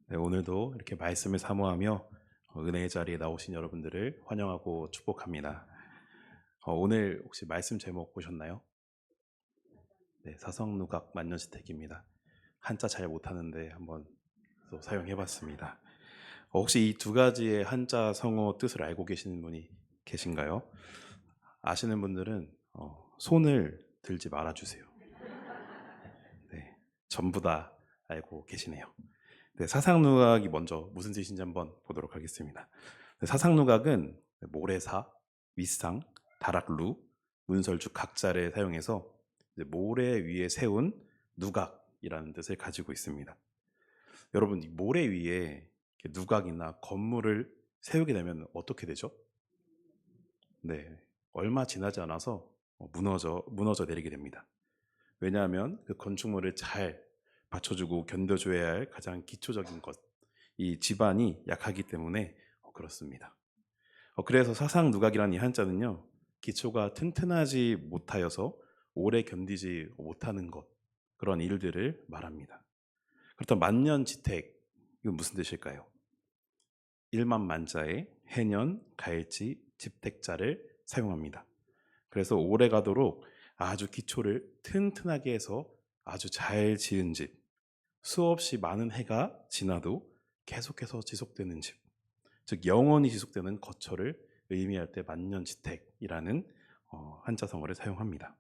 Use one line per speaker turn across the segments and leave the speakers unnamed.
네, 오늘도 이렇게 말씀을 사모하며 은혜의 자리에 나오신 여러분들을 환영하고 축복합니다. 오늘 혹시 말씀 제목 보셨나요? 네, 사성누각 만년시택입니다. 한자 잘 못하는데 한번 또 사용해봤습니다. 혹시 이 두 가지의 한자 성어 뜻을 알고 계시는 분이 계신가요? 아시는 분들은 손을 들지 말아주세요. 네, 전부 다 알고 계시네요. 네, 사상누각이 먼저 무슨 뜻인지 한번 보도록 하겠습니다. 네, 사상누각은 모래사, 윗상, 다락루, 문설주 각자를 사용해서 모래 위에 세운 누각이라는 뜻을 가지고 있습니다. 여러분, 이 모래 위에 이렇게 누각이나 건물을 세우게 되면 어떻게 되죠? 네, 얼마 지나지 않아서 무너져 내리게 됩니다. 왜냐하면 그 건축물을 잘 받쳐주고 견뎌줘야 할 가장 기초적인 것, 이 지반이 약하기 때문에 그렇습니다. 그래서 사상누각이라는 이 한자는요, 기초가 튼튼하지 못하여서 오래 견디지 못하는 것, 그런 일들을 말합니다. 그렇다면 만년지택, 이건 무슨 뜻일까요? 일만만자에 해년, 가일지, 집택자를 사용합니다. 그래서 오래 가도록 아주 기초를 튼튼하게 해서 아주 잘 지은 집, 수없이 많은 해가 지나도 계속해서 지속되는 집, 즉 영원히 지속되는 거처를 의미할 때 만년지택이라는 한자성어를 사용합니다.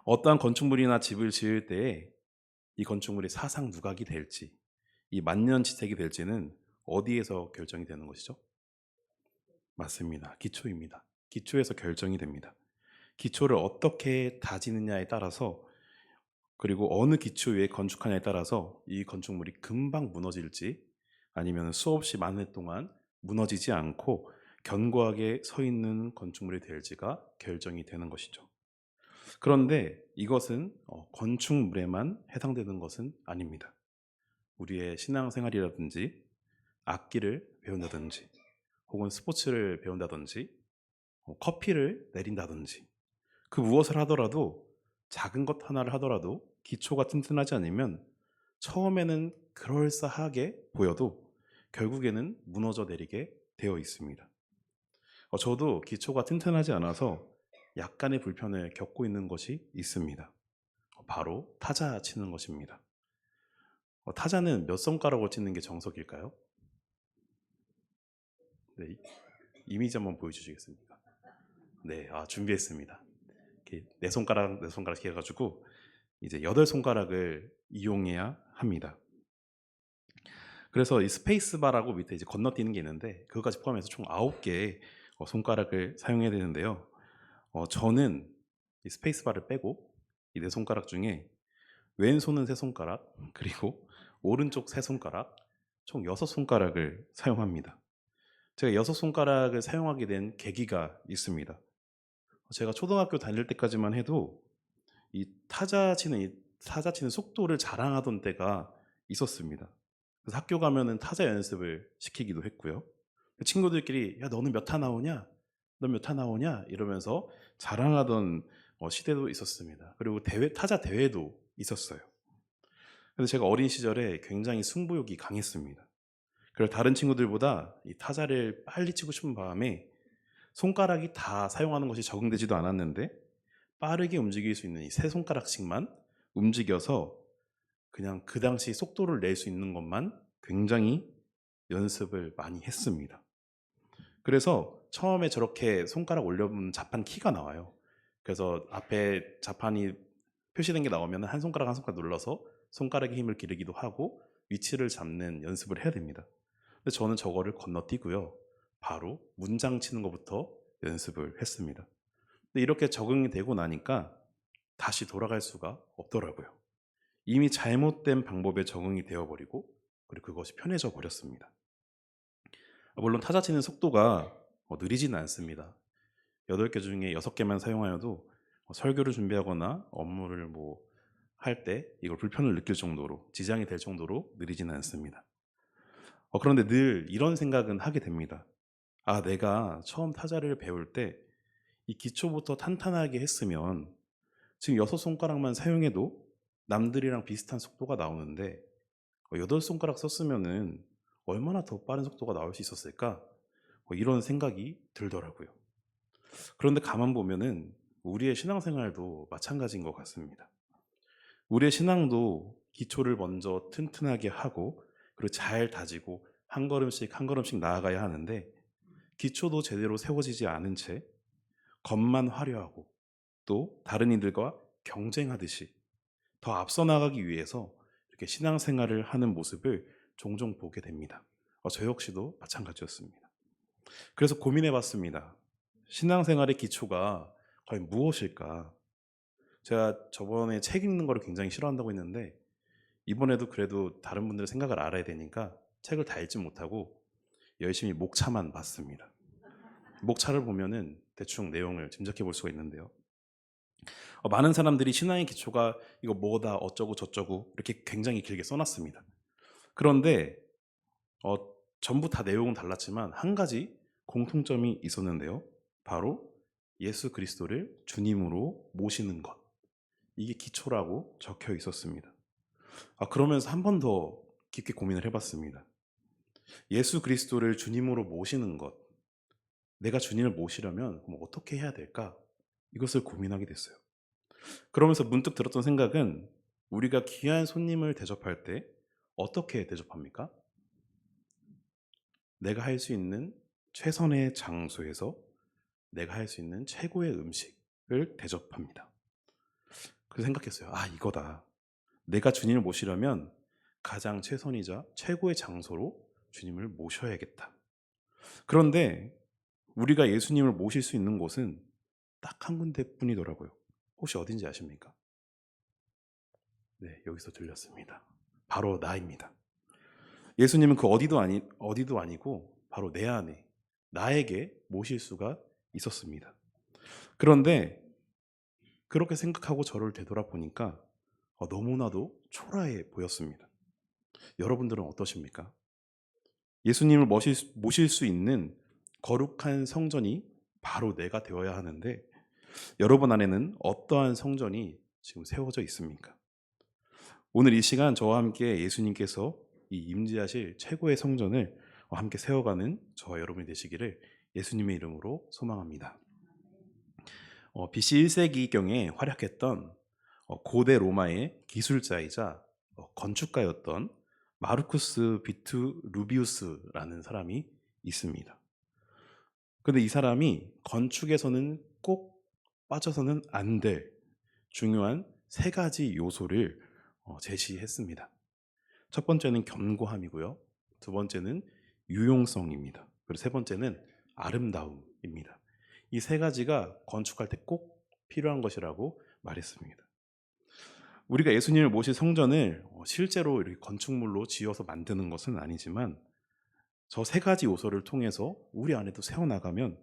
어떠한 건축물이나 집을 지을 때에 이 건축물이 사상누각이 될지, 이 만년지택이 될지는 어디에서 결정이 되는 것이죠? 맞습니다. 기초입니다. 기초에서 결정이 됩니다. 기초를 어떻게 다지느냐에 따라서, 그리고 어느 기초 위에 건축하냐에 따라서 이 건축물이 금방 무너질지 아니면 수없이 많은 해 동안 무너지지 않고 견고하게 서 있는 건축물이 될지가 결정이 되는 것이죠. 그런데 이것은 건축물에만 해당되는 것은 아닙니다. 우리의 신앙생활이라든지 악기를 배운다든지 혹은 스포츠를 배운다든지 커피를 내린다든지 그 무엇을 하더라도 작은 것 하나를 하더라도 기초가 튼튼하지 않으면 처음에는 그럴싸하게 보여도 결국에는 무너져 내리게 되어 있습니다. 저도 기초가 튼튼하지 않아서 약간의 불편을 겪고 있는 것이 있습니다. 바로 타자 치는 것입니다. 타자는 몇 손가락으로 치는 게 정석일까요? 네, 이미지 한번 보여주시겠습니까? 네, 준비했습니다. 이렇게 네 손가락 해가지고 이제 8손가락을 이용해야 합니다. 그래서 이 스페이스바라고 밑에 이제 건너뛰는 게 있는데 그것까지 포함해서 총 9개의 손가락을 사용해야 되는데요. 저는 이 스페이스바를 빼고 이 네 손가락 중에 왼손은 3손가락 그리고 오른쪽 3손가락 총 6손가락을 사용합니다. 제가 6손가락을 사용하게 된 계기가 있습니다. 제가 초등학교 다닐 때까지만 해도 이 타자 치는 속도를 자랑하던 때가 있었습니다. 그래서 학교 가면은 타자 연습을 시키기도 했고요. 친구들끼리 야 너는 몇 타 나오냐? 넌 몇 타 나오냐? 이러면서 자랑하던 시대도 있었습니다. 그리고 타자 대회도 있었어요. 그래서 제가 어린 시절에 굉장히 승부욕이 강했습니다. 그래서 다른 친구들보다 이 타자를 빨리 치고 싶은 마음에 손가락이 다 사용하는 것이 적응되지도 않았는데 빠르게 움직일 수 있는 이 3손가락씩만 움직여서 그냥 그 당시 속도를 낼 수 있는 것만 굉장히 연습을 많이 했습니다. 그래서 처음에 저렇게 손가락 올려보면 자판 키가 나와요. 그래서 앞에 자판이 표시된 게 나오면 한 손가락 한 손가락 눌러서 손가락의 힘을 기르기도 하고 위치를 잡는 연습을 해야 됩니다. 근데 저는 저거를 건너뛰고요. 바로 문장 치는 것부터 연습을 했습니다. 근데 이렇게 적응이 되고 나니까 다시 돌아갈 수가 없더라고요. 이미 잘못된 방법에 적응이 되어버리고 그리고 그것이 편해져 버렸습니다. 물론 타자 치는 속도가 느리지는 않습니다. 8개 중에 6개만 사용하여도 설교를 준비하거나 업무를 할 때 이걸 불편을 느낄 정도로 지장이 될 정도로 느리지는 않습니다. 그런데 늘 이런 생각은 하게 됩니다. 내가 처음 타자를 배울 때 이 기초부터 탄탄하게 했으면 지금 6손가락만 사용해도 남들이랑 비슷한 속도가 나오는데 여덟 손가락 썼으면은 얼마나 더 빠른 속도가 나올 수 있었을까? 이런 생각이 들더라고요. 그런데 가만 보면은 우리의 신앙생활도 마찬가지인 것 같습니다. 우리의 신앙도 기초를 먼저 튼튼하게 하고 그리고 잘 다지고 한 걸음씩 한 걸음씩 나아가야 하는데 기초도 제대로 세워지지 않은 채 겉만 화려하고 또 다른 이들과 경쟁하듯이 더 앞서 나가기 위해서 이렇게 신앙생활을 하는 모습을 종종 보게 됩니다. 저 역시도 마찬가지였습니다. 그래서 고민해 봤습니다. 신앙생활의 기초가 과연 무엇일까? 제가 저번에 책 읽는 거를 굉장히 싫어한다고 했는데 이번에도 그래도 다른 분들의 생각을 알아야 되니까 책을 다 읽지 못하고 열심히 목차만 봤습니다. 목차를 보면은 대충 내용을 짐작해 볼 수가 있는데요. 많은 사람들이 신앙의 기초가 이거 뭐다 어쩌고 저쩌고 이렇게 굉장히 길게 써놨습니다. 그런데 어, 전부 다 내용은 달랐지만 한 가지 공통점이 있었는데요. 바로 예수 그리스도를 주님으로 모시는 것. 이게 기초라고 적혀 있었습니다. 그러면서 한 번 더 깊게 고민을 해봤습니다. 예수 그리스도를 주님으로 모시는 것. 내가 주님을 모시려면 그럼 어떻게 해야 될까? 이것을 고민하게 됐어요. 그러면서 문득 들었던 생각은 우리가 귀한 손님을 대접할 때 어떻게 대접합니까? 내가 할 수 있는 최선의 장소에서 내가 할 수 있는 최고의 음식을 대접합니다. 그래서 생각했어요. 이거다. 내가 주님을 모시려면 가장 최선이자 최고의 장소로 주님을 모셔야겠다. 그런데 우리가 예수님을 모실 수 있는 곳은 딱 한 군데뿐이더라고요. 혹시 어딘지 아십니까? 네, 여기서 들렸습니다. 바로 나입니다. 예수님은 그 어디도 아니고 바로 내 안에 나에게 모실 수가 있었습니다. 그런데 그렇게 생각하고 저를 되돌아보니까 너무나도 초라해 보였습니다. 여러분들은 어떠십니까? 예수님을 모실 수 있는 거룩한 성전이 바로 내가 되어야 하는데 여러분 안에는 어떠한 성전이 지금 세워져 있습니까? 오늘 이 시간 저와 함께 예수님께서 이 임재하실 최고의 성전을 함께 세워가는 저와 여러분이 되시기를 예수님의 이름으로 소망합니다. BC 1세기경에 활약했던 고대 로마의 기술자이자 건축가였던 마르쿠스 비트루비우스라는 사람이 있습니다. 그런데 이 사람이 건축에서는 꼭 빠져서는 안 될 중요한 세 가지 요소를 제시했습니다. 첫 번째는 견고함이고요. 두 번째는 유용성입니다. 그리고 세 번째는 아름다움입니다. 이 세 가지가 건축할 때 꼭 필요한 것이라고 말했습니다. 우리가 예수님을 모실 성전을 실제로 이렇게 건축물로 지어서 만드는 것은 아니지만 저 세 가지 요소를 통해서 우리 안에도 세워나가면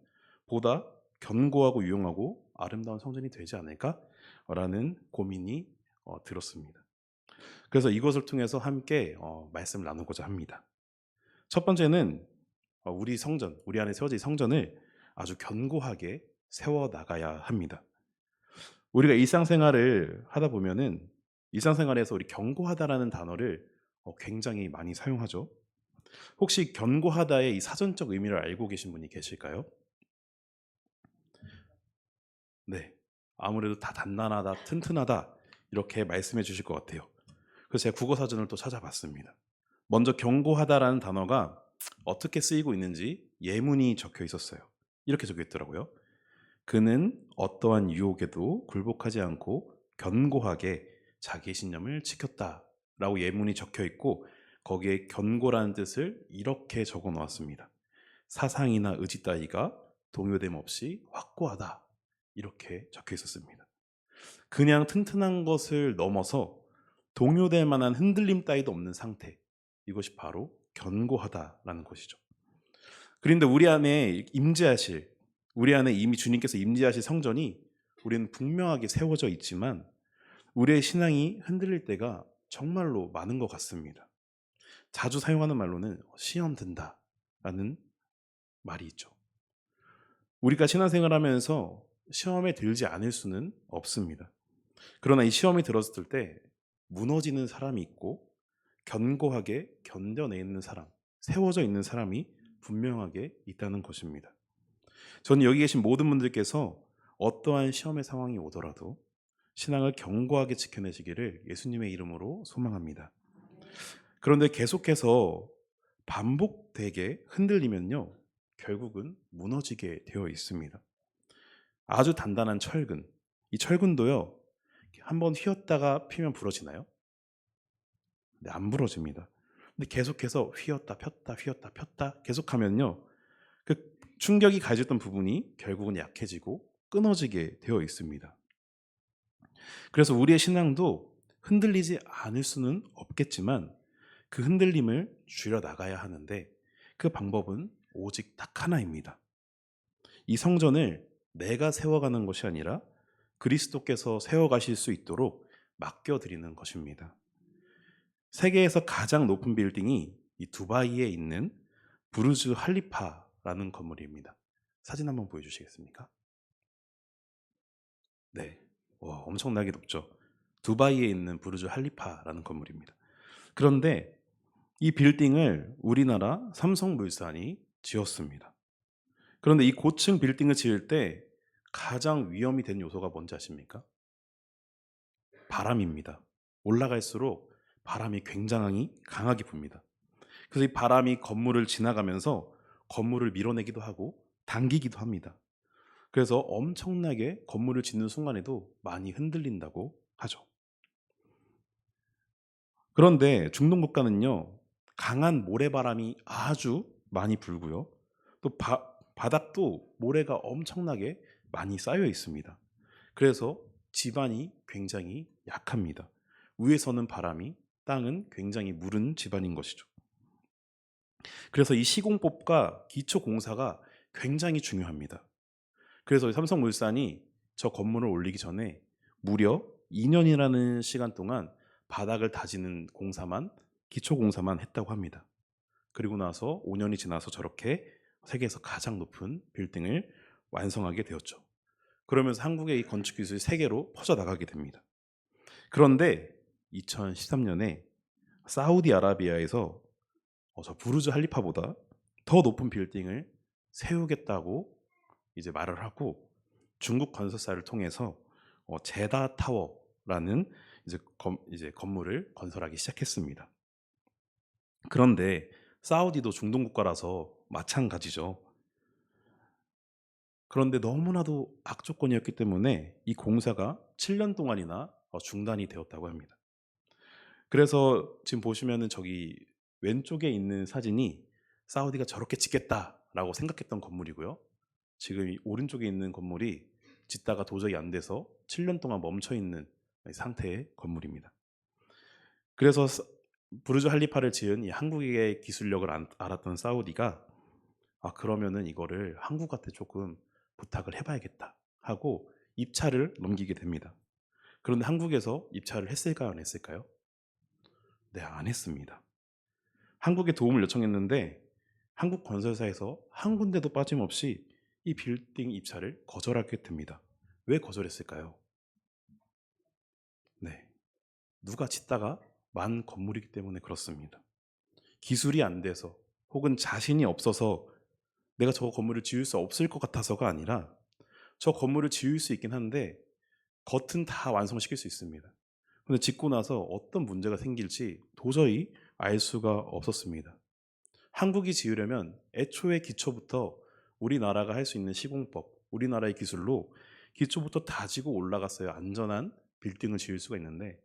보다 견고하고 유용하고 아름다운 성전이 되지 않을까라는 고민이 들었습니다. 그래서 이것을 통해서 함께 말씀을 나누고자 합니다. 첫 번째는 우리 성전, 우리 안에 세워진 성전을 아주 견고하게 세워나가야 합니다. 우리가 일상생활을 하다 보면은 일상생활에서 우리 견고하다라는 단어를 굉장히 많이 사용하죠. 혹시 견고하다의 이 사전적 의미를 알고 계신 분이 계실까요? 네. 아무래도 다 단단하다, 튼튼하다 이렇게 말씀해 주실 것 같아요. 그래서 제가 국어사전을 또 찾아봤습니다. 먼저 견고하다라는 단어가 어떻게 쓰이고 있는지 예문이 적혀 있었어요. 이렇게 적혀 있더라고요. 그는 어떠한 유혹에도 굴복하지 않고 견고하게 자기의 신념을 지켰다라고 예문이 적혀 있고 거기에 견고라는 뜻을 이렇게 적어 놓았습니다. 사상이나 의지 따위가 동요됨 없이 확고하다 이렇게 적혀 있었습니다. 그냥 튼튼한 것을 넘어서 동요될 만한 흔들림 따위도 없는 상태, 이것이 바로 견고하다라는 것이죠. 그런데 우리 안에 임재하실, 우리 안에 이미 주님께서 임재하실 성전이 우리는 분명하게 세워져 있지만 우리의 신앙이 흔들릴 때가 정말로 많은 것 같습니다. 자주 사용하는 말로는 시험 든다라는 말이 있죠. 우리가 신앙생활하면서 시험에 들지 않을 수는 없습니다. 그러나 이 시험이 들었을 때 무너지는 사람이 있고 견고하게 견뎌내는 사람, 세워져 있는 사람이 분명하게 있다는 것입니다. 저는 여기 계신 모든 분들께서 어떠한 시험의 상황이 오더라도 신앙을 견고하게 지켜내시기를 예수님의 이름으로 소망합니다. 그런데 계속해서 반복되게 흔들리면요, 결국은 무너지게 되어 있습니다. 아주 단단한 철근, 이 철근도요, 한번 휘었다가 피면 부러지나요? 네, 안 부러집니다. 근데 계속해서 휘었다 폈다 휘었다 폈다 계속하면요, 그 충격이 가해졌던 부분이 결국은 약해지고 끊어지게 되어 있습니다. 그래서 우리의 신앙도 흔들리지 않을 수는 없겠지만 그 흔들림을 줄여 나가야 하는데 그 방법은 오직 딱 하나입니다. 이 성전을 내가 세워가는 것이 아니라 그리스도께서 세워가실 수 있도록 맡겨드리는 것입니다. 세계에서 가장 높은 빌딩이 이 두바이에 있는 부르즈 할리파라는 건물입니다. 사진 한번 보여주시겠습니까? 네, 와, 엄청나게 높죠. 두바이에 있는 부르즈 할리파라는 건물입니다. 그런데 이 빌딩을 우리나라 삼성물산이 지었습니다. 그런데 이 고층 빌딩을 지을 때 가장 위험이 되는 요소가 뭔지 아십니까? 바람입니다. 올라갈수록 바람이 굉장히 강하게 붑니다. 그래서 이 바람이 건물을 지나가면서 건물을 밀어내기도 하고 당기기도 합니다. 그래서 엄청나게 건물을 짓는 순간에도 많이 흔들린다고 하죠. 그런데 중동 국가는요, 강한 모래바람이 아주 많이 불고요. 또 바닥도 모래가 엄청나게 많이 쌓여 있습니다. 그래서 지반이 굉장히 약합니다. 위에서는 바람이, 땅은 굉장히 무른 지반인 것이죠. 그래서 이 시공법과 기초공사가 굉장히 중요합니다. 그래서 삼성물산이 저 건물을 올리기 전에 무려 2년이라는 시간 동안 바닥을 다지는 공사만, 기초공사만 했다고 합니다. 그리고 나서 5년이 지나서 저렇게 세계에서 가장 높은 빌딩을 완성하게 되었죠. 그러면서 한국의 이 건축 기술이 세계로 퍼져나가게 됩니다. 그런데 2013년에 사우디아라비아에서 저 부르즈 할리파보다 더 높은 빌딩을 세우겠다고 이제 말을 하고 중국 건설사를 통해서 제다 타워라는 이제 건물을 건설하기 시작했습니다. 그런데 사우디도 중동 국가라서 마찬가지죠. 그런데 너무나도 악조건이었기 때문에 이 공사가 7년 동안이나 중단이 되었다고 합니다. 그래서 지금 보시면은 저기 왼쪽에 있는 사진이 사우디가 저렇게 짓겠다라고 생각했던 건물이고요. 지금 이 오른쪽에 있는 건물이 짓다가 도저히 안 돼서 7년 동안 멈춰 있는 상태의 건물입니다. 그래서 부르즈 할리파를 지은 이 한국의 기술력을 알았던 사우디가 그러면은 이거를 한국한테 조금 부탁을 해봐야겠다 하고 입찰을 넘기게 됩니다. 그런데 한국에서 입찰을 했을까요? 안 했을까요? 네, 안 했습니다. 한국에 도움을 요청했는데 한국 건설사에서 한 군데도 빠짐없이 이 빌딩 입찰을 거절하게 됩니다. 왜 거절했을까요? 네, 누가 짓다가 만 건물이기 때문에 그렇습니다. 기술이 안 돼서 혹은 자신이 없어서 내가 저 건물을 지을 수 없을 것 같아서가 아니라 저 건물을 지을 수 있긴 한데 겉은 다 완성시킬 수 있습니다. 근데 짓고 나서 어떤 문제가 생길지 도저히 알 수가 없었습니다. 한국이 지으려면 애초에 기초부터 우리나라가 할 수 있는 시공법, 우리나라의 기술로 기초부터 다지고 올라갔어야 안전한 빌딩을 지을 수가 있는데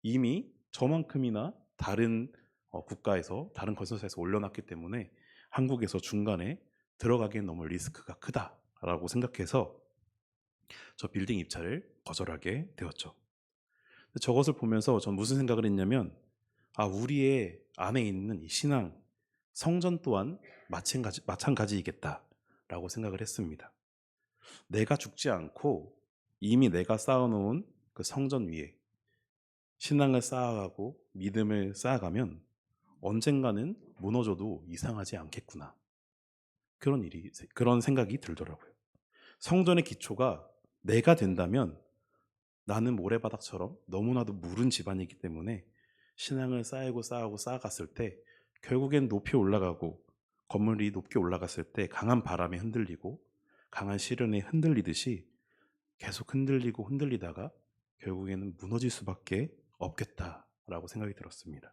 이미 저만큼이나 다른 국가에서, 다른 건설사에서 올려놨기 때문에 한국에서 중간에 들어가기엔 너무 리스크가 크다라고 생각해서 저 빌딩 입찰을 거절하게 되었죠. 저것을 보면서 전 무슨 생각을 했냐면 우리의 안에 있는 이 신앙, 성전 또한 마찬가지이겠다라고 생각을 했습니다. 내가 죽지 않고 이미 내가 쌓아놓은 그 성전 위에 신앙을 쌓아가고 믿음을 쌓아가면 언젠가는 무너져도 이상하지 않겠구나. 그런 생각이 들더라고요. 성전의 기초가 내가 된다면 나는 모래바닥처럼 너무나도 무른 집안이기 때문에 신앙을 쌓아갔을 때 결국엔 높이 올라가고, 건물이 높게 올라갔을 때 강한 바람에 흔들리고 강한 시련에 흔들리듯이 계속 흔들리고 흔들리다가 결국에는 무너질 수밖에 없겠다라고 생각이 들었습니다.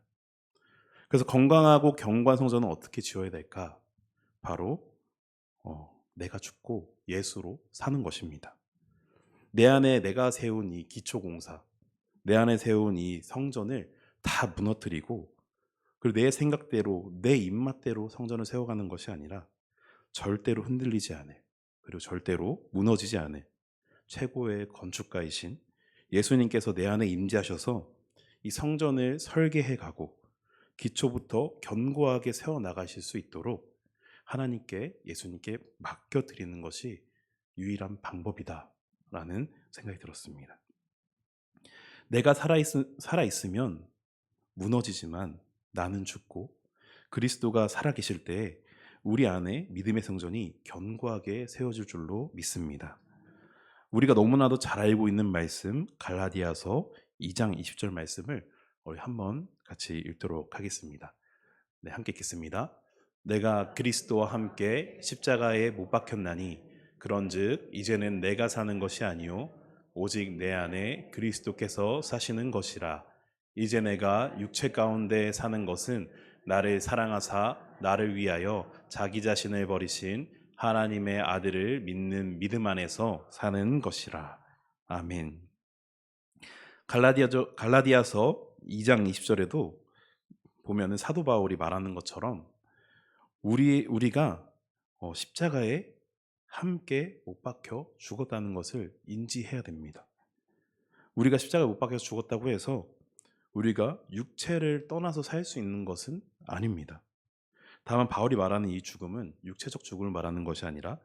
그래서 건강하고 견고한 성전은 어떻게 지어야 될까? 바로 내가 죽고 예수로 사는 것입니다. 내 안에 내가 세운 이 기초공사, 내 안에 세운 이 성전을 다 무너뜨리고, 그리고 내 생각대로 내 입맛대로 성전을 세워가는 것이 아니라 절대로 흔들리지 않을, 그리고 절대로 무너지지 않을 최고의 건축가이신 예수님께서 내 안에 임재하셔서 이 성전을 설계해 가고 기초부터 견고하게 세워나가실 수 있도록 하나님께, 예수님께 맡겨드리는 것이 유일한 방법이다라는 생각이 들었습니다. 내가 살아있으면 무너지지만 나는 죽고, 그리스도가 살아계실 때 우리 안에 믿음의 성전이 견고하게 세워질 줄로 믿습니다. 우리가 너무나도 잘 알고 있는 말씀, 갈라디아서 2장 20절 말씀을 우리 한번 같이 읽도록 하겠습니다. 네, 함께 읽겠습니다. 내가 그리스도와 함께 십자가에 못 박혔나니 그런즉 이제는 내가 사는 것이 아니요 오직 내 안에 그리스도께서 사시는 것이라. 이제 내가 육체 가운데 사는 것은 나를 사랑하사 나를 위하여 자기 자신을 버리신 하나님의 아들을 믿는 믿음 안에서 사는 것이라. 아멘. 갈라디아서 2장 20절에도 보면은 사도 바울이 말하는 것처럼 우리가 십자가에 함께 못 박혀 죽었다는 것을 인지해야 됩니다. 우리가 십자가에 못 박혀 죽었다고 해서 우리가 육체를 떠나서 살 수 있는 것은 아닙니다. 다만 바울이 말하는 이 죽음은 육체적 죽음을 말하는 것이 아니라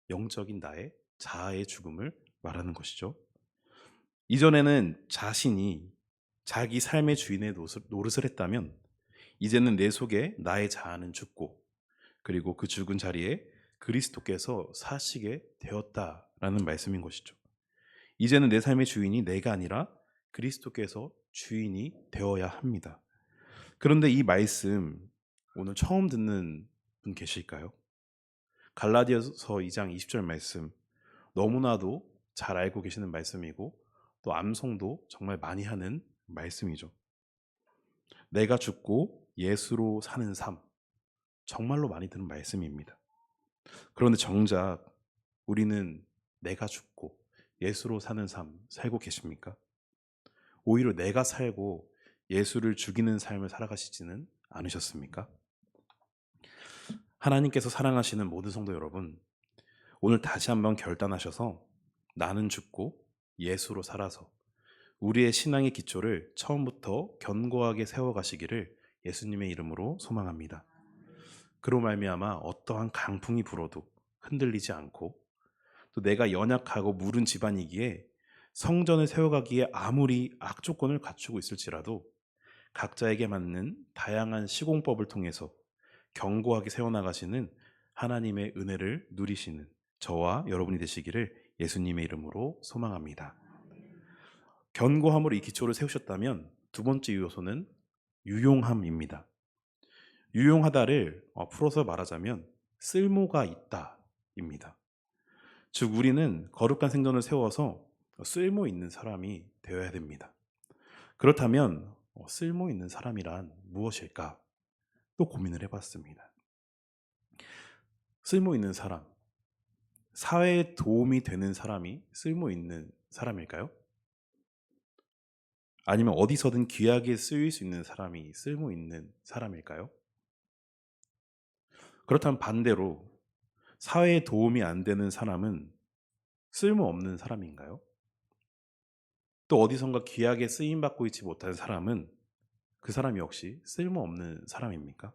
영적인 나의 자아의 죽음을 말하는 것이죠. 이전에는 자신이 자기 삶의 주인의 노릇을 했다면 이제는 내 속에 나의 자아는 죽고, 그리고 그 죽은 자리에 그리스도께서 사시게 되었다라는 말씀인 것이죠. 이제는 내 삶의 주인이 내가 아니라 그리스도께서 주인이 되어야 합니다. 그런데 이 말씀 오늘 처음 듣는 분 계실까요? 갈라디아서 2장 20절 말씀, 너무나도 잘 알고 계시는 말씀이고 또 암송도 정말 많이 하는 말씀이죠. 내가 죽고 예수로 사는 삶, 정말로 많이 듣는 말씀입니다. 그런데 정작 우리는 내가 죽고 예수로 사는 삶 살고 계십니까? 오히려 내가 살고 예수를 죽이는 삶을 살아가시지는 않으셨습니까? 하나님께서 사랑하시는 모든 성도 여러분, 오늘 다시 한번 결단하셔서 나는 죽고 예수로 살아서 우리의 신앙의 기초를 처음부터 견고하게 세워가시기를 예수님의 이름으로 소망합니다. 그로 말미암아 어떠한 강풍이 불어도 흔들리지 않고, 또 내가 연약하고 무른 집안이기에 성전을 세워가기에 아무리 악조건을 갖추고 있을지라도 각자에게 맞는 다양한 시공법을 통해서 견고하게 세워나가시는 하나님의 은혜를 누리시는 저와 여러분이 되시기를 예수님의 이름으로 소망합니다. 견고함으로 이 기초를 세우셨다면 두 번째 요소는 유용함입니다. 유용하다를 풀어서 말하자면 쓸모가 있다입니다. 즉 우리는 거룩한 생전을 세워서 쓸모 있는 사람이 되어야 됩니다. 그렇다면 쓸모 있는 사람이란 무엇일까? 또 고민을 해봤습니다. 쓸모 있는 사람, 사회에 도움이 되는 사람이 쓸모 있는 사람일까요? 아니면 어디서든 귀하게 쓰일 수 있는 사람이 쓸모 있는 사람일까요? 그렇다면 반대로 사회에 도움이 안 되는 사람은 쓸모없는 사람인가요? 또 어디선가 귀하게 쓰임받고 있지 못한 사람은 그 사람 역시 쓸모없는 사람입니까?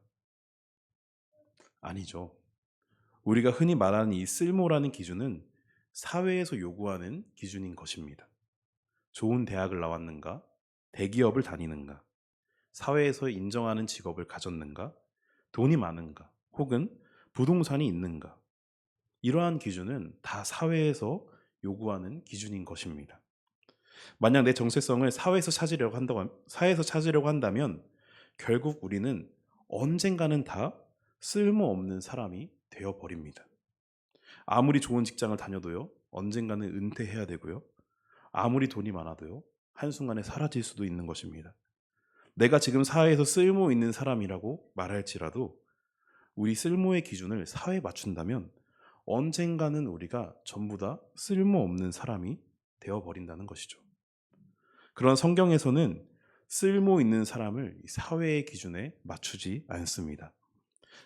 아니죠. 우리가 흔히 말하는 이 쓸모라는 기준은 사회에서 요구하는 기준인 것입니다. 좋은 대학을 나왔는가? 대기업을 다니는가? 사회에서 인정하는 직업을 가졌는가? 돈이 많은가? 혹은 부동산이 있는가? 이러한 기준은 다 사회에서 요구하는 기준인 것입니다. 만약 내 정체성을 사회에서 찾으려고 한다면 결국 우리는 언젠가는 다 쓸모없는 사람이 되어 버립니다. 아무리 좋은 직장을 다녀도요, 언젠가는 은퇴해야 되고요. 아무리 돈이 많아도요, 한순간에 사라질 수도 있는 것입니다. 내가 지금 사회에서 쓸모 있는 사람이라고 말할지라도 우리 쓸모의 기준을 사회에 맞춘다면 언젠가는 우리가 전부 다 쓸모없는 사람이 되어버린다는 것이죠. 그런 성경에서는 쓸모 있는 사람을 사회의 기준에 맞추지 않습니다.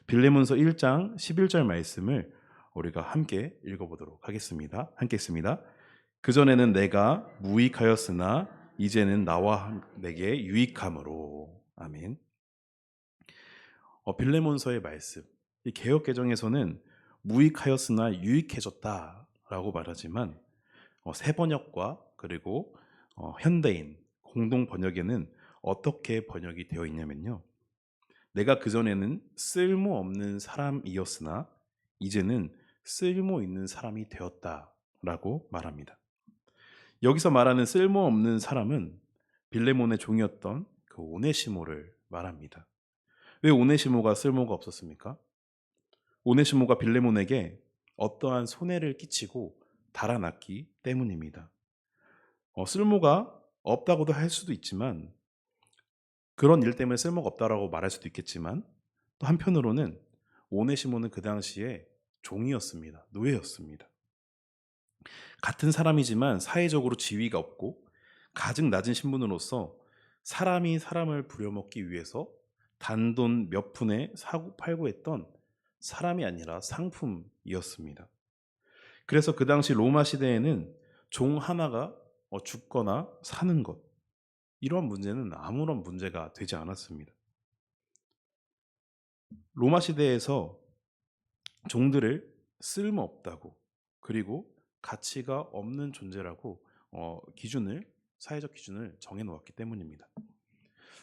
빌레몬서 1장 11절 말씀을 우리가 함께 읽어보도록 하겠습니다. 함께 읽습니다. 그전에는 내가 무익하였으나 이제는 나와 내게 유익함으로. 아멘. 빌레몬서의 말씀. 이 개역 개정에서는 무익하였으나 유익해졌다라고 말하지만 새 번역과 그리고 현대인 공동 번역에는 어떻게 번역이 되어 있냐면요. 내가 그전에는 쓸모없는 사람이었으나 이제는 쓸모 있는 사람이 되었다라고 말합니다. 여기서 말하는 쓸모없는 사람은 빌레몬의 종이었던 그 오네시모를 말합니다. 왜 오네시모가 쓸모가 없었습니까? 오네시모가 빌레몬에게 어떠한 손해를 끼치고 달아났기 때문입니다. 쓸모가 없다고도 할 수도 있지만 그런 일 때문에 쓸모가 없다라고 말할 수도 있겠지만 또 한편으로는 오네시모는 그 당시에 종이었습니다. 노예였습니다. 같은 사람이지만 사회적으로 지위가 없고 가장 낮은 신분으로서 사람이 사람을 부려먹기 위해서 단돈 몇 푼에 사고 팔고 했던 사람이 아니라 상품이었습니다. 그래서 그 당시 로마 시대에는 종 하나가 죽거나 사는 것, 이런 문제는 아무런 문제가 되지 않았습니다. 로마 시대에서 종들을 쓸모없다고 그리고 가치가 없는 존재라고 사회적 기준을 정해놓았기 때문입니다.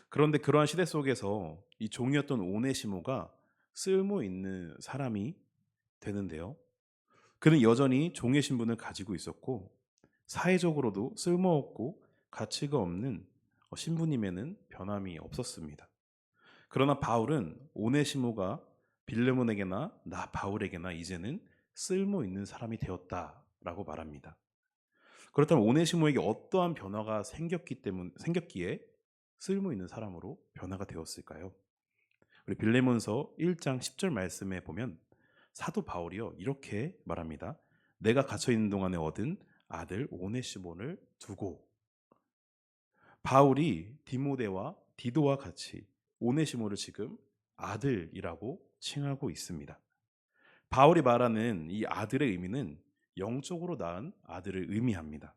그런데 그러한 시대 속에서 이 종이었던 오네시모가 쓸모 있는 사람이 되는데요. 그는 여전히 종의 신분을 가지고 있었고 사회적으로도 쓸모없고 가치가 없는 신부님에는 변함이 없었습니다. 그러나 바울은 오네시모가 빌레몬에게나 나 바울에게나 이제는 쓸모 있는 사람이 되었다라고 말합니다. 그렇다면 오네시모에게 어떠한 변화가 생겼기에 쓸모 있는 사람으로 변화가 되었을까요? 우리 빌레몬서 1장 10절 말씀에 보면 사도 바울이요 이렇게 말합니다. 내가 갇혀 있는 동안에 얻은 아들 오네시모를 두고. 바울이 디모데와 디도와 같이 오네시모를 지금 아들이라고 칭하고 있습니다. 바울이 말하는 이 아들의 의미는 영적으로 낳은 아들을 의미합니다.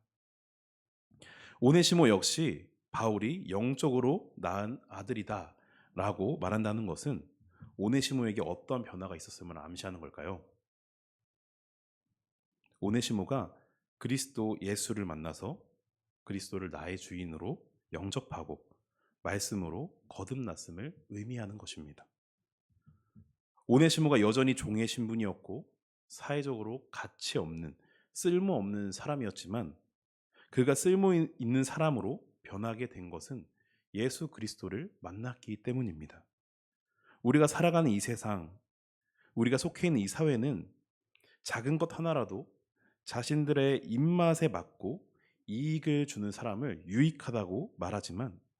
오네시모 역시 바울이 영적으로 낳은 아들이다 라고 말한다는 것은 오네시모에게 어떤 변화가 있었음을 암시하는 걸까요? 오네시모가 그리스도 예수를 만나서 그리스도를 나의 주인으로 영접하고 말씀으로 거듭났음을 의미하는 것입니다. 오네시모가 여전히 종의 신분이었고 사회적으로 가치 없는 쓸모없는 사람이었지만 그가 쓸모 있는 사람으로 변하게 된 것은 예수 그리스도를 만났기 때문입니다. 우리가 살아가는 이 세상, 우리가 속해 있는 이 사회는 작은 것 하나라도 자신들의 입맛에 맞고 이익을 주는 사람을 유익하다고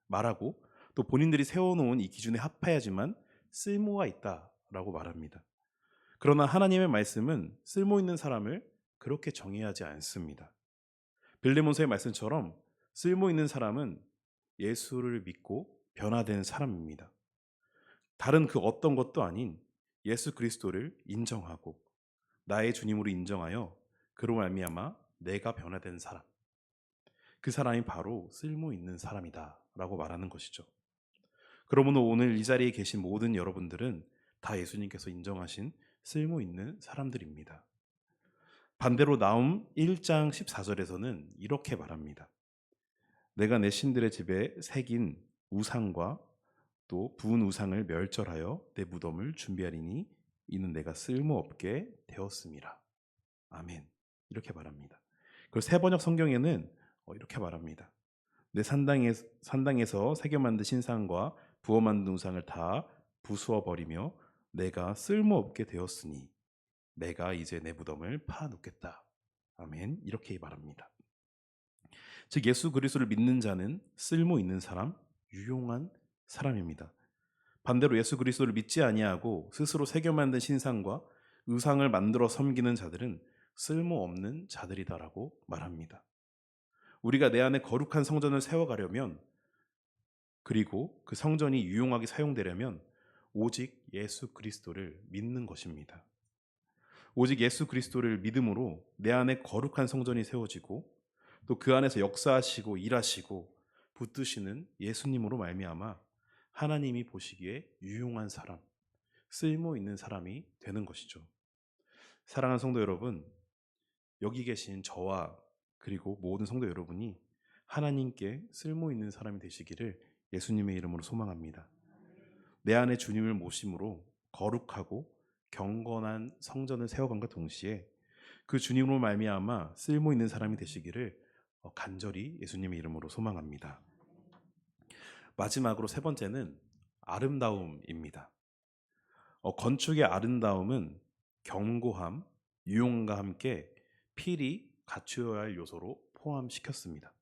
말하고 또 본인들이 세워놓은 이 기준에 합해야지만 쓸모가 있다라고 말합니다. 그러나 하나님의 말씀은 쓸모 있는 사람을 그렇게 정의하지 않습니다. 빌레몬서의 말씀처럼 쓸모 있는 사람은 예수를 믿고 변화된 사람입니다. 다른 그 어떤 것도 아닌 예수 그리스도를 인정하고 나의 주님으로 인정하여 그로 말미암아 내가 변화된 사람, 그 사람이 바로 쓸모 있는 사람이다 라고 말하는 것이죠. 그러므로 오늘 이 자리에 계신 모든 여러분들은 다 예수님께서 인정하신 쓸모 있는 사람들입니다. 반대로 나움 1장 14절에서는 이렇게 말합니다. 내가 내 신들의 집에 새긴 우상과 또 부은 우상을 멸절하여 내 무덤을 준비하리니 이는 내가 쓸모없게 되었음이라. 아멘. 이렇게 말합니다. 그리고 새 번역 성경에는 이렇게 말합니다. 내 산당에서 새겨 만든 신상과 부어 만든 우상을 다 부수어 버리며 내가 쓸모없게 되었으니 내가 이제 내 무덤을 파놓겠다. 아멘. 이렇게 말합니다. 즉 예수 그리스도를 믿는 자는 쓸모 있는 사람, 유용한 사람입니다. 반대로 예수 그리스도를 믿지 아니하고 스스로 새겨 만든 신상과 의상을 만들어 섬기는 자들은 쓸모없는 자들이다라고 말합니다. 우리가 내 안에 거룩한 성전을 세워가려면, 그리고 그 성전이 유용하게 사용되려면 오직 예수 그리스도를 믿는 것입니다. 오직 예수 그리스도를 믿음으로 내 안에 거룩한 성전이 세워지고 또 그 안에서 역사하시고 일하시고 붙드시는 예수님으로 말미암아 하나님이 보시기에 유용한 사람, 쓸모 있는 사람이 되는 것이죠. 사랑하는 성도 여러분, 여기 계신 저와 그리고 모든 성도 여러분이 하나님께 쓸모 있는 사람이 되시기를 예수님의 이름으로 소망합니다. 내 안에 주님을 모심으로 거룩하고 경건한 성전을 세워간과 동시에 그 주님으로 말미암아 쓸모 있는 사람이 되시기를 간절히 예수님의 이름으로 소망합니다. 마지막으로 세 번째는 아름다움입니다. 건축의 아름다움은 견고함, 유용과 함께 필히 갖추어야 할 요소로 포함시켰습니다.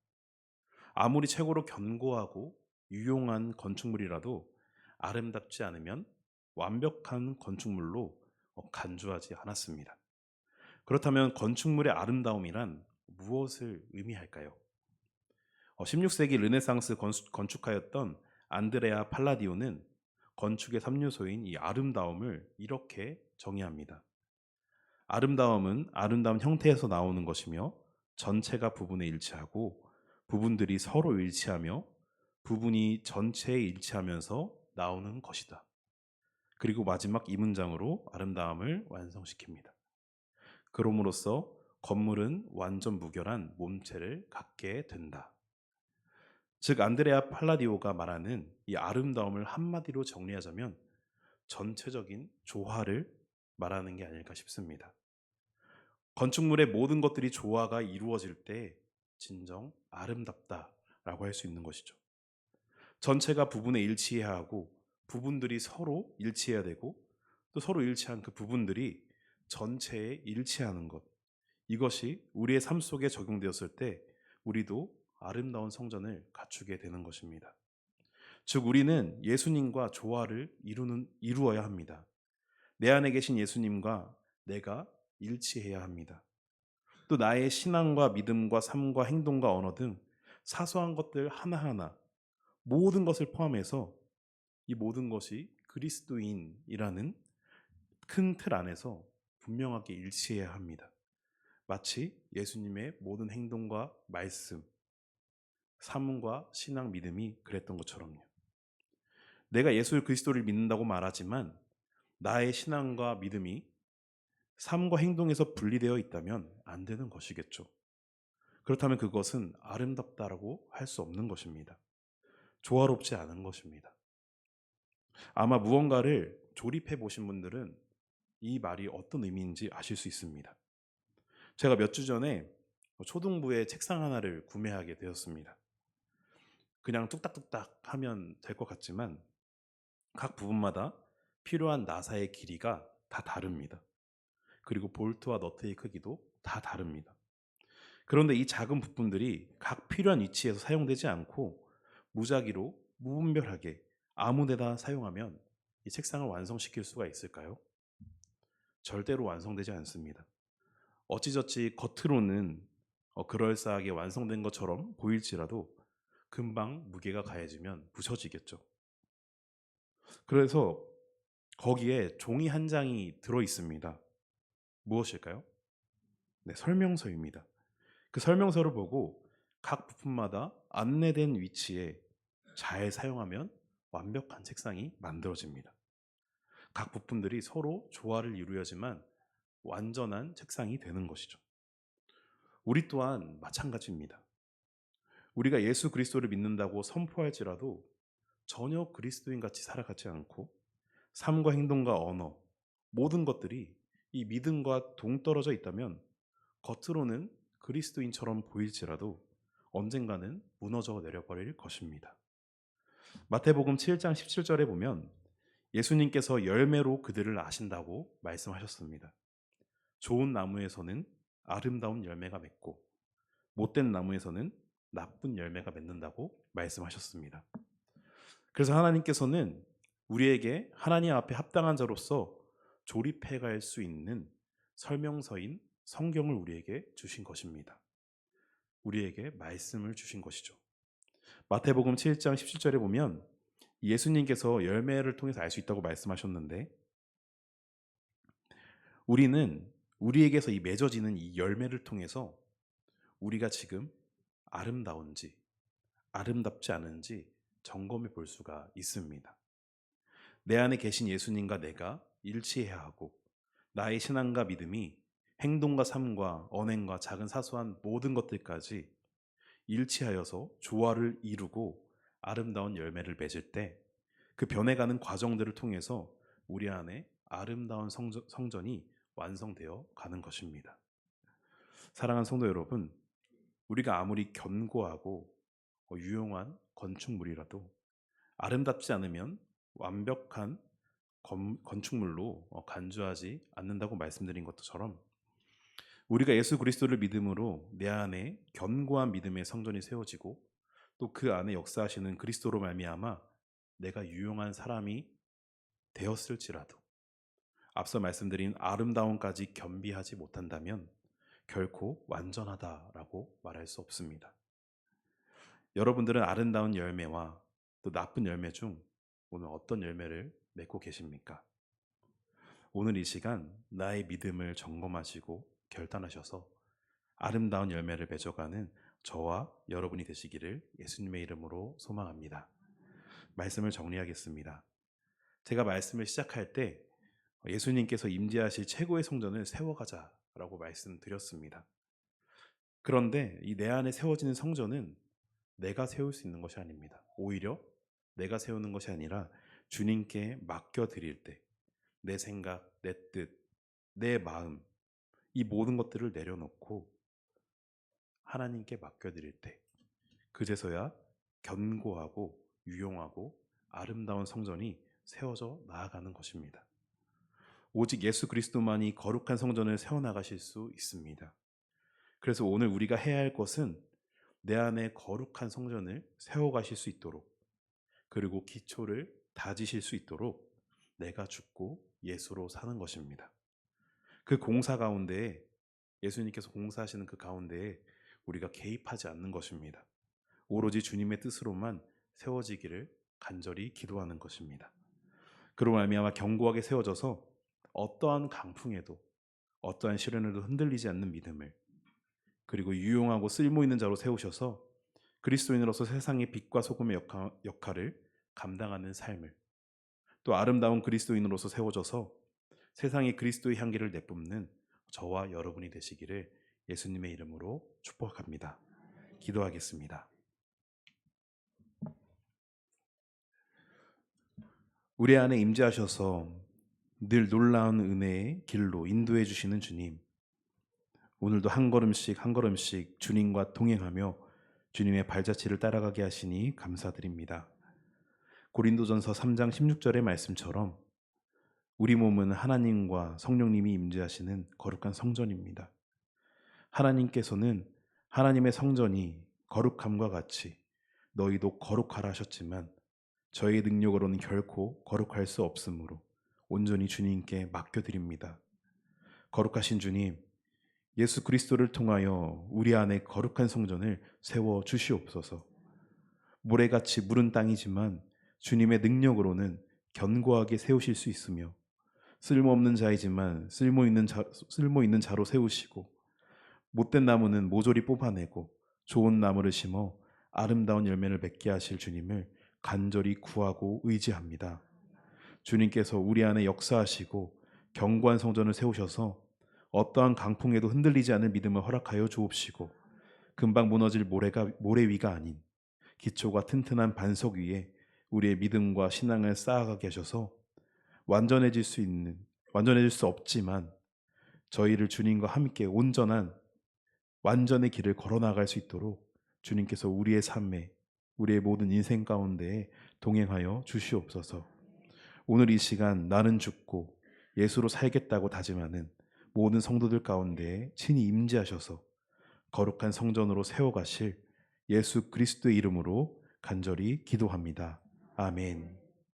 아무리 최고로 견고하고 유용한 건축물이라도 아름답지 않으면 완벽한 건축물로 간주하지 않았습니다. 그렇다면 건축물의 아름다움이란 무엇을 의미할까요? 16세기 르네상스 건축가였던 안드레아 팔라디오는 건축의 3요소인 이 아름다움을 이렇게 정의합니다. 아름다움은 아름다운 형태에서 나오는 것이며 전체가 부분에 일치하고 부분들이 서로 일치하며 부분이 전체에 일치하면서 나오는 것이다. 그리고 마지막 이 문장으로 아름다움을 완성시킵니다. 그럼으로써 건물은 완전 무결한 몸체를 갖게 된다. 즉 안드레아 팔라디오가 말하는 이 아름다움을 한마디로 정리하자면 전체적인 조화를 말하는 게 아닐까 싶습니다. 건축물의 모든 것들이 조화가 이루어질 때 진정 아름답다라고 할 수 있는 것이죠. 전체가 부분에 일치해야 하고 부분들이 서로 일치해야 되고 또 서로 일치한 그 부분들이 전체에 일치하는 것, 이것이 우리의 삶 속에 적용되었을 때 우리도 아름다운 성전을 갖추게 되는 것입니다. 즉 우리는 예수님과 조화를 이루어야 합니다. 내 안에 계신 예수님과 내가 일치해야 합니다. 또 나의 신앙과 믿음과 삶과 행동과 언어 등 사소한 것들 하나하나 모든 것을 포함해서 이 모든 것이 그리스도인이라는 큰 틀 안에서 분명하게 일치해야 합니다. 마치 예수님의 모든 행동과 말씀, 삶과 신앙, 믿음이 그랬던 것처럼요. 내가 예수 그리스도를 믿는다고 말하지만 나의 신앙과 믿음이 삶과 행동에서 분리되어 있다면 안 되는 것이겠죠. 그렇다면 그것은 아름답다라고 할 수 없는 것입니다. 조화롭지 않은 것입니다. 아마 무언가를 조립해 보신 분들은 이 말이 어떤 의미인지 아실 수 있습니다. 제가 몇 주 전에 초등부의 책상 하나를 구매하게 되었습니다. 그냥 뚝딱뚝딱 하면 될 것 같지만 각 부분마다 필요한 나사의 길이가 다 다릅니다. 그리고 볼트와 너트의 크기도 다 다릅니다. 그런데 이 작은 부품들이 각 필요한 위치에서 사용되지 않고 무작위로 무분별하게 아무 데나 사용하면 이 책상을 완성시킬 수가 있을까요? 절대로 완성되지 않습니다. 어찌저찌 겉으로는 그럴싸하게 완성된 것처럼 보일지라도 금방 무게가 가해지면 부서지겠죠. 그래서 거기에 종이 한 장이 들어 있습니다. 무엇일까요? 네, 설명서입니다. 그 설명서를 보고 각 부품마다 안내된 위치에 잘 사용하면 완벽한 책상이 만들어집니다. 각 부품들이 서로 조화를 이루어야지만 완전한 책상이 되는 것이죠. 우리 또한 마찬가지입니다. 우리가 예수 그리스도를 믿는다고 선포할지라도 전혀 그리스도인 같이 살아가지 않고 삶과 행동과 언어, 모든 것들이 이 믿음과 동떨어져 있다면 겉으로는 그리스도인처럼 보일지라도 언젠가는 무너져 내려버릴 것입니다. 마태복음 7장 17절에 보면 예수님께서 열매로 그들을 아신다고 말씀하셨습니다. 좋은 나무에서는 아름다운 열매가 맺고 못된 나무에서는 나쁜 열매가 맺는다고 말씀하셨습니다. 그래서 하나님께서는 우리에게 하나님 앞에 합당한 자로서 조립해 갈 수 있는 설명서인 성경을 우리에게 주신 것입니다. 우리에게 말씀을 주신 것이죠. 마태복음 7장 17절에 보면 예수님께서 열매를 통해서 알 수 있다고 말씀하셨는데, 우리는 우리에게서 이 맺어지는 이 열매를 통해서 우리가 지금 아름다운지 아름답지 않은지 점검해 볼 수가 있습니다. 내 안에 계신 예수님과 내가 일치해야 하고, 나의 신앙과 믿음이 행동과 삶과 언행과 작은 사소한 모든 것들까지 일치하여서 조화를 이루고 아름다운 열매를 맺을 때, 그 변해가는 과정들을 통해서 우리 안에 아름다운 성전이 완성되어 가는 것입니다. 사랑하는 성도 여러분, 우리가 아무리 견고하고 유용한 건축물이라도 아름답지 않으면 완벽한 건축물로 간주하지 않는다고 말씀드린 것처럼, 우리가 예수 그리스도를 믿음으로 내 안에 견고한 믿음의 성전이 세워지고 또 그 안에 역사하시는 그리스도로 말미암아 내가 유용한 사람이 되었을지라도 앞서 말씀드린 아름다움까지 겸비하지 못한다면 결코 완전하다라고 말할 수 없습니다. 여러분들은 아름다운 열매와 또 나쁜 열매 중 오늘 어떤 열매를 맺고 계십니까? 오늘 이 시간 나의 믿음을 점검하시고 결단하셔서 아름다운 열매를 맺어가는 저와 여러분이 되시기를 예수님의 이름으로 소망합니다. 말씀을 정리하겠습니다. 제가 말씀을 시작할 때 예수님께서 임재하실 최고의 성전을 세워가자라고 말씀드렸습니다. 그런데 이 내 안에 세워지는 성전은 내가 세울 수 있는 것이 아닙니다. 오히려 내가 세우는 것이 아니라 주님께 맡겨드릴 때 내 생각, 내 뜻, 내 마음, 이 모든 것들을 내려놓고 하나님께 맡겨드릴 때 그제서야 견고하고 유용하고 아름다운 성전이 세워져 나아가는 것입니다. 오직 예수 그리스도만이 거룩한 성전을 세워나가실 수 있습니다. 그래서 오늘 우리가 해야 할 것은 내 안에 거룩한 성전을 세워가실 수 있도록, 그리고 기초를 다지실 수 있도록 내가 죽고 예수로 사는 것입니다. 그 공사 가운데에, 예수님께서 공사하시는 그 가운데에 우리가 개입하지 않는 것입니다. 오로지 주님의 뜻으로만 세워지기를 간절히 기도하는 것입니다. 그로 말미암아 견고하게 세워져서 어떠한 강풍에도 어떠한 시련에도 흔들리지 않는 믿음을, 그리고 유용하고 쓸모있는 자로 세우셔서 그리스도인으로서 세상의 빛과 소금의 역할을 감당하는 삶을, 또 아름다운 그리스도인으로서 세워져서 세상에 그리스도의 향기를 내뿜는 저와 여러분이 되시기를 예수님의 이름으로 축복합니다. 기도하겠습니다. 우리 안에 임재하셔서 늘 놀라운 은혜의 길로 인도해 주시는 주님, 오늘도 한 걸음씩 한 걸음씩 주님과 동행하며 주님의 발자취를 따라가게 하시니 감사드립니다. 고린도전서 3장 16절의 말씀처럼 우리 몸은 하나님과 성령님이 임재하시는 거룩한 성전입니다. 하나님께서는 하나님의 성전이 거룩함과 같이 너희도 거룩하라 하셨지만 저희 능력으로는 결코 거룩할 수 없으므로 온전히 주님께 맡겨드립니다. 거룩하신 주님, 예수 그리스도를 통하여 우리 안에 거룩한 성전을 세워 주시옵소서. 모래같이 무른 땅이지만 주님의 능력으로는 견고하게 세우실 수 있으며, 쓸모없는 자이지만 쓸모 있는 자로 세우시고, 못된 나무는 모조리 뽑아내고 좋은 나무를 심어 아름다운 열매를 맺게 하실 주님을 간절히 구하고 의지합니다. 주님께서 우리 안에 역사하시고 견고한 성전을 세우셔서 어떠한 강풍에도 흔들리지 않을 믿음을 허락하여 주옵시고, 금방 무너질 모래 위가 아닌 기초가 튼튼한 반석 위에 우리의 믿음과 신앙을 쌓아가게 하셔서 완전해질 수 없지만 저희를 주님과 함께 온전한 완전의 길을 걸어나갈 수 있도록
주님께서 우리의 삶에, 우리의 모든 인생 가운데 동행하여 주시옵소서. 오늘 이 시간 나는 죽고 예수로 살겠다고 다짐하는 모든 성도들 가운데 친히 임재하셔서 거룩한 성전으로 세워가실 예수 그리스도의 이름으로 간절히 기도합니다. 아멘.